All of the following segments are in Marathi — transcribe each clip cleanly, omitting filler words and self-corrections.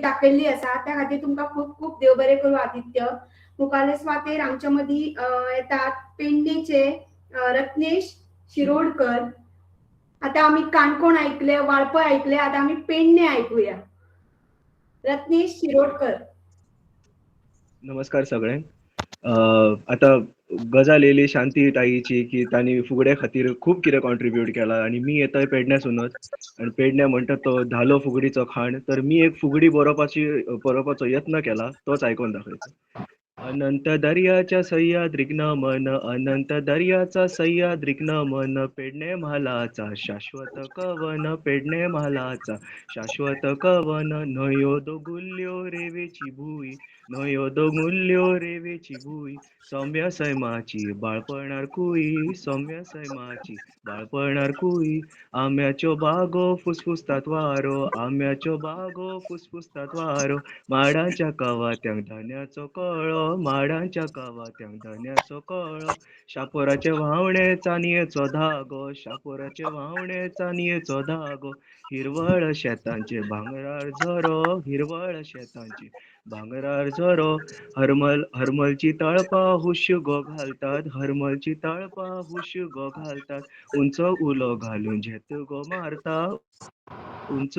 दाखयल्ली आसा त्या खातीर तुमकां खूब खूब देव बरें करूं आदित्य. मुखाल्ले सुवातेर आमच्या मदीं येतात पेडणेचे रत्नेश शिरोडकर. आता आम्ही काणकोण ऐकले, वाळपय ऐकले, आता आम्ही पेडणे ऐकूया. रत्नेश शिरोडकर. नमस्कार सगळ्यांक. आता गजाल येयली शांती ताईची की तांणी फुगड्या खातीर खूब कितें कॉन्ट्रिब्यूट केला आनी मी येताय पेडण्यासूनच आनी पेडण्या म्हणटा तो धालो फुगडीचो खाण. तर मी एक फुगडी बरोवपाचो यत्न केला, तोच आयकून दाखयता. अनंत दर्याच्या सह्याद्रीक नमन, अनंत दर्याचा सह्याद्रीक नमन, पेडणे म्हालाचा शाश्वत कवन, पेडणे म्हालाचा शाश्वत कवन, न्हंयो दोगुल्ल्यो रेवेची भुई, न्हंयो दोगुल्ल्यो रेवेची भुई, सौम्य सैमाची बाळपणार कुई, सौम्य सैमाची बाळपणार कुई, आंब्याच्यो बागो फुसफुसतात वारो, आंब्याच्यो बागो फुसफुसतात वारो, माडांच्या कवात्यांक धान्याचो कळो, माडांच्या कवात्यांक धान्याचो कळो, शापोराचे व्हावणे चानयेचो धागो, शापोराचे व्हावणे चानयेचो धागो, हिरवळ शेतांचे भांगरार झरो, हिरवळ शेतांचे भांगरार झरो, हरमलची तळपा हुश्य घालतात, हरमलची तळपा हुश्य घालतात, उंच उलो घालून झेत गो मारता, उंच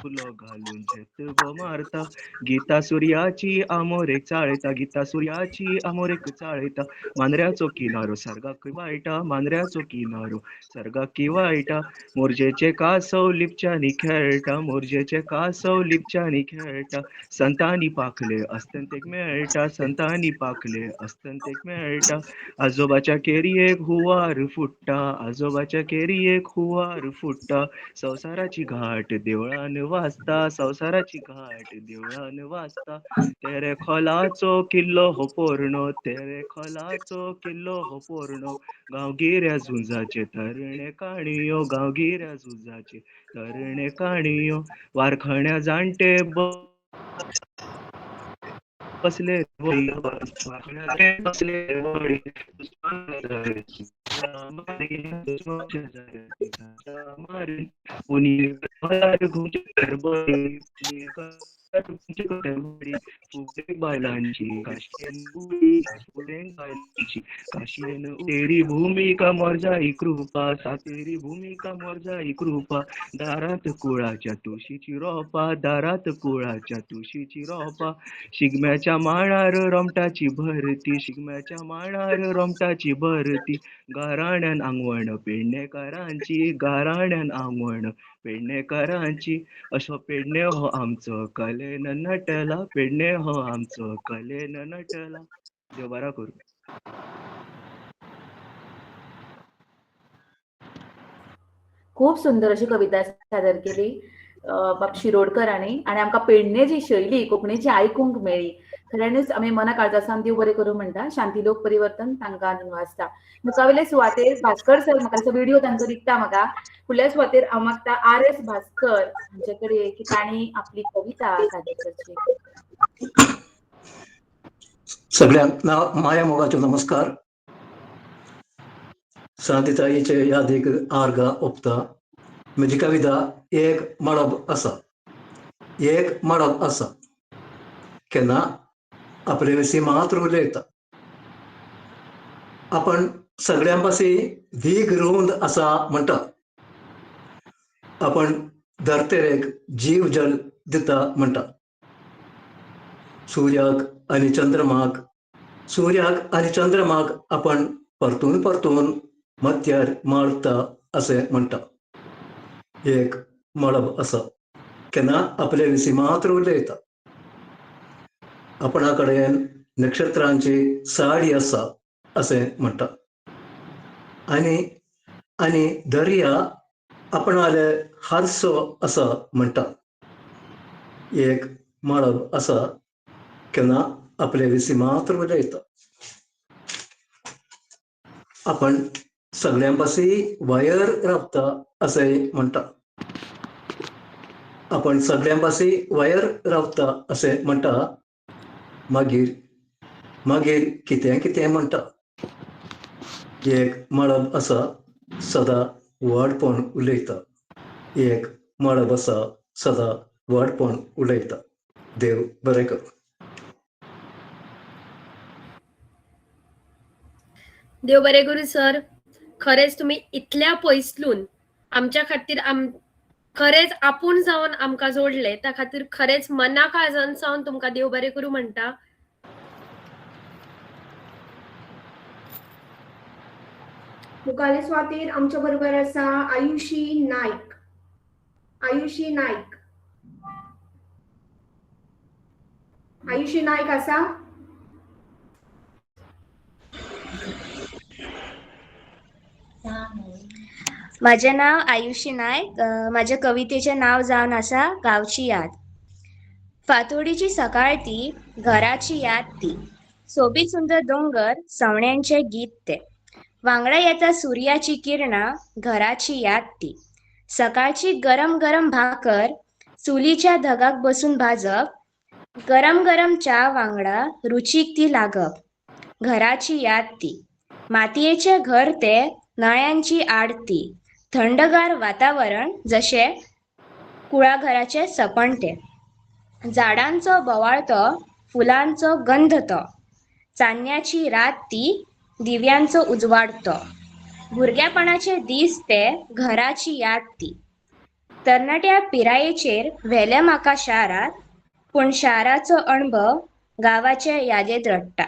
उलो घालून झेत गो मारता, गीता सूर्याची आमोरेक चाळयता, गीता सूर्याची आमोरेक चाळयता, मांद्र्याचो किनारो सर्गाक वायटा, मांद्र्याचो किनारो सर्गाक वायटा, मोरजेचे कासव लिपच्यांनी खेळटा, मोरजेचे कासव लिपच्यांनी खेळटा, संतांनी पाखले अस्तंतेक मेळटा, संतांनी पाखले अस्तंतेक मेळटा, आजोबाच्या केरयेक हुवार फुट्टा, आजोबाच्या केरयेक हुवार फुट्टा, संवसाराची घाट देवळान वाजता, संवसाराची घाट देवळान वाजता, तेरे खोलाचो किल्लो हो पोरणो, तेरे खोलाचो किल्लो हो पोरणो, गांवगिऱ्या झुंजाचे तरणे काणयो, गांवगिऱ्या झुंजाचे तरणे काणयो, वारखण्या जाणटे बसले वळी, वारखण्या बसले वळी, बायलांची काशीन तेरी भूमिका मोरजाई कृपा, सातेरी भूमिका मोरजाई कृपा, दारात कुळाच्या तुळशीची रोपा, दारात कुळाच्या तुळशीची रोपा, शिगम्याच्या माळार रोमटाची भरती, शिगम्याच्या माळार रोमटाची भरती, गाराण्यान आंगवण पेडणेकारांची, गाराण्यान आंगवण पेडणेकारांची, असो पेडणे हो आमचो कलेन नटला, पेडणे हो आमचो कलेन नटला. देव बरा करू. खूप सुंदर अशी कविता सादर केली बाब शिरोडकरांनी आणि आमकां पेडणे जी शैली कोंकणीची आयकूंक मेळ्ळी. खऱ्यांनीच आमी मना काळजासान देव बरें करूं म्हणटा. शांती लोक परिवर्तन तांकां निवासता. मुखावेले सुवातेर भास्कर सर म्हाका व्हिडिओ तांचो दिसता म्हाका. फुडल्या सुवातेर हांव मागता RS भास्कर हांचे कडेन की तांणी आपली कविता सादर करची. सगळ्यांक माया मोगाचो नमस्कार. शांतीताईचे यादीक आर्गां ओंपता. म्हजी कविता एक मळब आसा. एक मळब आसा केन्ना आपले विशीं मात्र उलयता. आपण सगळ्यां पाशी वीग रुंद आसा म्हणटा. आपण धर्तेरेक जीव जल दिता म्हणटा. सूर्याक आनी चंद्रमाक आपण परतून परतून मत्यार मारता अशें म्हणटा. एक मळब आसा केन्ना आपले विशीं मात्र उलयता. आपणा कडेन नक्षत्रांची साडी आसा अशें म्हणटा. आनी दर्या आपणाले हारसो आसा म्हणटा. एक मळब आसा केन्ना आपले विशीं मात्र उलयता. आपण सगळ्यां पाशी वायर राबता अशें म्हणटा. आपण सगळ्यां पाशी वायर राबता अशें म्हणटा. मागीर कितें कितें म्हणटा. एक मळब आसा सदां व्हडपण उलयता. एक मळब आसा सदां व्हडपण उलयता. देव बरें करूं. देव बरें करूं सर. खरेंच तुम्ही इतल्या पयसलून आमच्या खातीर खरेंच आपूण जावन आमकां जोडले, त्या खातीर खरेंच मना काळजान सावन तुमकां देव बरें करूं म्हणटा. मुखाल्ले सुवातेर आमच्या बरोबर आसा आयुशी नायक. आयुशी नायक. आयुशी नायक आसा? माझे नाव आयुषी नायक. माझ्या कवितेचे नाव जावन आसा गांवची याद. फांतोडीची सकाळ ती, घराची याद ती, सोबीत सुंदर दोंगर, सवण्यांचे गीत ते, वांगडा येता सुर्याची किरणां, घराची याद ती, सकाळची गरम गरम भाकर, चुलीच्या धगाक बसून भाजप, गरम गरम च्या वांगडा रुचीक ती लागप, घराची याद ती, मातयेचे घर ते, नळ्यांची आड ती, थंडगार वातावरण जशे कुळाघराचे सपन ते, झाडांचो बोवाळ तो, फुलांचो गंध तो, चान्न्याची रात ती, दिव्यांचो उजवाड तो, भुरगेपणाचे दीस ते, घराची याद ती, तरणाट्या पिरायेचेर व्हेले म्हाका शारात, पूण शाराचो अणभव गांवाचे यादेंत रडटा.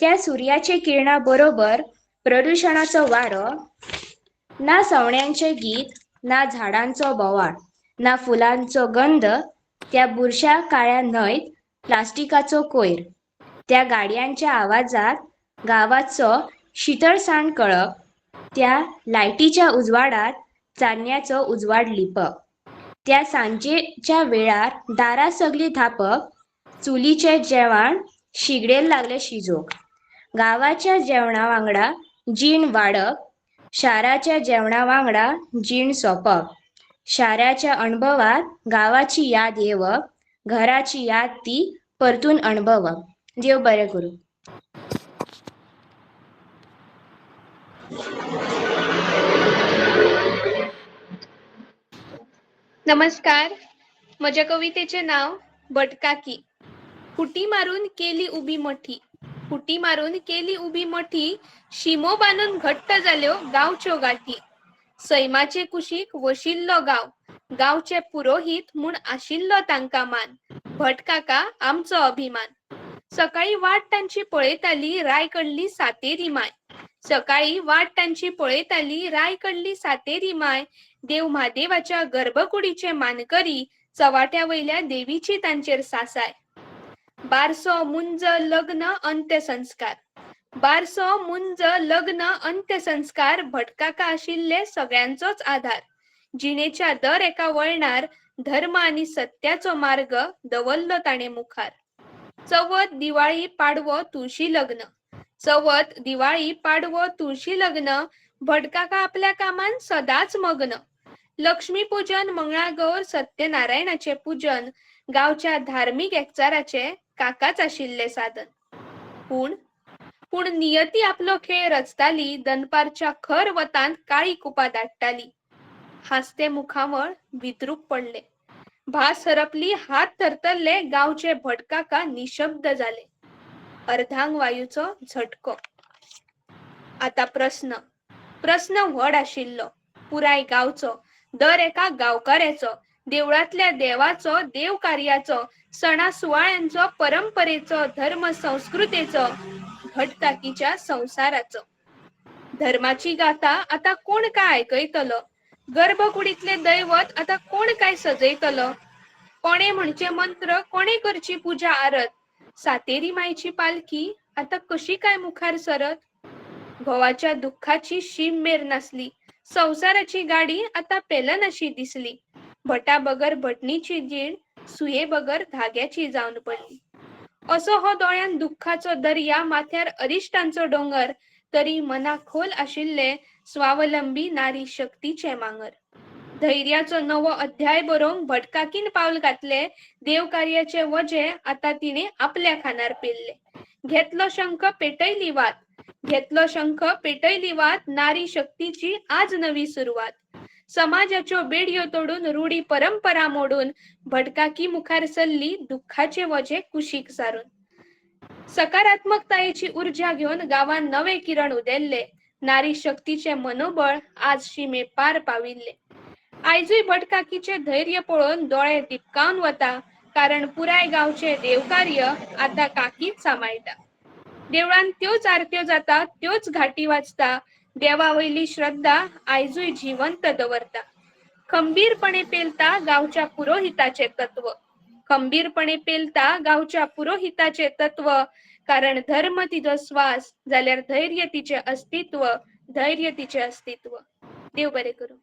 त्या सुर्याचे किरणा बरोबर प्रदुशणाचो वारो, ना सवण्यांचे गीत, ना झाडांचो बोवाळ, ना फुलांचो गंध, त्या बुरश्या काळ्या न्हंयत प्लास्टिकाचो कोयर, त्या गाडयांच्या आवाजात गांवाचो शितळसाण कळप, त्या लायटीच्या उजवाडात चान्न्याचो उजवाड लिपप, त्या सांजेच्या वेळार दारां सगळीं धांपप, चुलीचें जेवण शिगडेर लागले शिजोवंक, गांवाच्या जेवणा वांगडा जीण वाडप, शाराच्या जेवणा वांगडा जीण सोंपप, शाराच्या अणभवात गांवाची याद येवप, घराची याद ती परतून अणभवप. देव बरें करूं. नमस्कार. म्हज्या कवितेचे नाव भटकाकी. फुटी मारून केली उबी मोठी, फुटी मारून केली उबी मोठी, शिमो बांदून घट्ट जाल्यो गांवच्यो गाठी, सैमाचे कुशीक वशिल्लो गांव, गांवचे पुरोहीत म्हूण आशिल्लो तांकां मान, भटकाका आमचो अभिमान. सकाळी वाट तांची पळयताली रायकडली सातेरी माय, सकाळी वाट तांची पळयताली रायकडली सातेरी माय, देव म्हादेवाच्या गर्भकुडीचे मानकरी, चवाट्या वयल्या देवीची तांचेर सासाय. बारसो मुंज लग्न अंत्यसंस्कार, बारसो मुंज लग्न अंत्यसंस्कार, भटकाका आशिल्ले सगळ्यांचोच आधार, जिणेच्या दर एका वळणार धर्म आनी सत्याचो मार्ग दवरलो ताणे मुखार. चवथ दिवाळी पाडवो तुळशी लग्न, चवथ दिवाळी पाडवो तुळशी लग्न, भटकाका आपल्या कामान सदांच मग्न. लक्ष्मी पूजन, मंगळागौर, सत्यनारायणाचे पूजन, गावच्या धार्मिक एकचाराचे काकाच आशिल्ले साधन. पूण नियती आपलो खेळ रचताली, दनपारच्या खर वतांत काळी कुपा दाटताली. हास्ते मुखामळ विद्रूप पडले, भास हरपली, हात थरथरले, गावचे भटकाका निशब्द झाले. अर्धांग वायूचो झटको. आता प्रश्न व्हड आशिल्लो, पुराय गावचो, दर एका गांवकाराचो, देवळातल्या देवाचो, देव कार्याचो, सणा सुवाळ्यांचो, परंपरेचो, धर्म संस्कृतेचो, भटकाकीच्या संसाराचो. धर्माची गाथा आता कोण काय आयकयतलो, गर्भकुडीतले दैवत आता कोण काय सजयतलो, कोणे म्हणचे मंत्र, कोणे करची पूजा आरत, सातेरी मायची पालखी आता कशी काय मुखार सरत. घोवाच्या दुःखाची शीम मेर नासली, संसाराची गाडी आता पेलन अशी दिसली, भटा बगर भटणीची जीण सुये बगर धाग्याची जावन पडली. असो हो दोळ्यान दुःखाचो दर्या, माथ्यार अरिश्टांचो डोंगर, तरी मना खोल आशिल्ले स्वावलंबी नारी शक्तीचे मांगर. धैर्याचो नवो अध्याय बरोवंक भटकाकीन पावल घातले, देव कार्याचे वजे आता तिने आपल्या खानार पेलले. घेतलो शंख पेटयली वात, घेतलो शंख पेटयली वात, नारी शक्तीची आज नवी सुरुवात. समाजाच्यो बेडयो तोडून रूढी परंपरा मोडून भटकाकी मुखार सरली दुःखाचे वजे कुशीक सारून सकारात्मकतायेची ऊर्जा घेऊन गावात नवे किरण उदेल्ले नारी शक्तीचे मनोबळ आज सीमे पार पाविल्ले आयजूय भटकाकीचे धैर्य पळोवन डोळे दिपकावन वता कारण पुराय गावचे देवकार्य आता काकीच सांबाळटा देवळान त्योच आरत्यो जाता त्योच घाटी वाचता देवा वयली श्रद्धा आयजूय जिवंत दवरता खंबीरपणे पेलता गावच्या पुरोहिताचे तत्व खंबीरपणे पेलता गावच्या पुरोहिताचे तत्व कारण धर्म तिचो श्वास जाल्यार धैर्य तिचे अस्तित्व धैर्य तिचे अस्तित्व देव बरे करू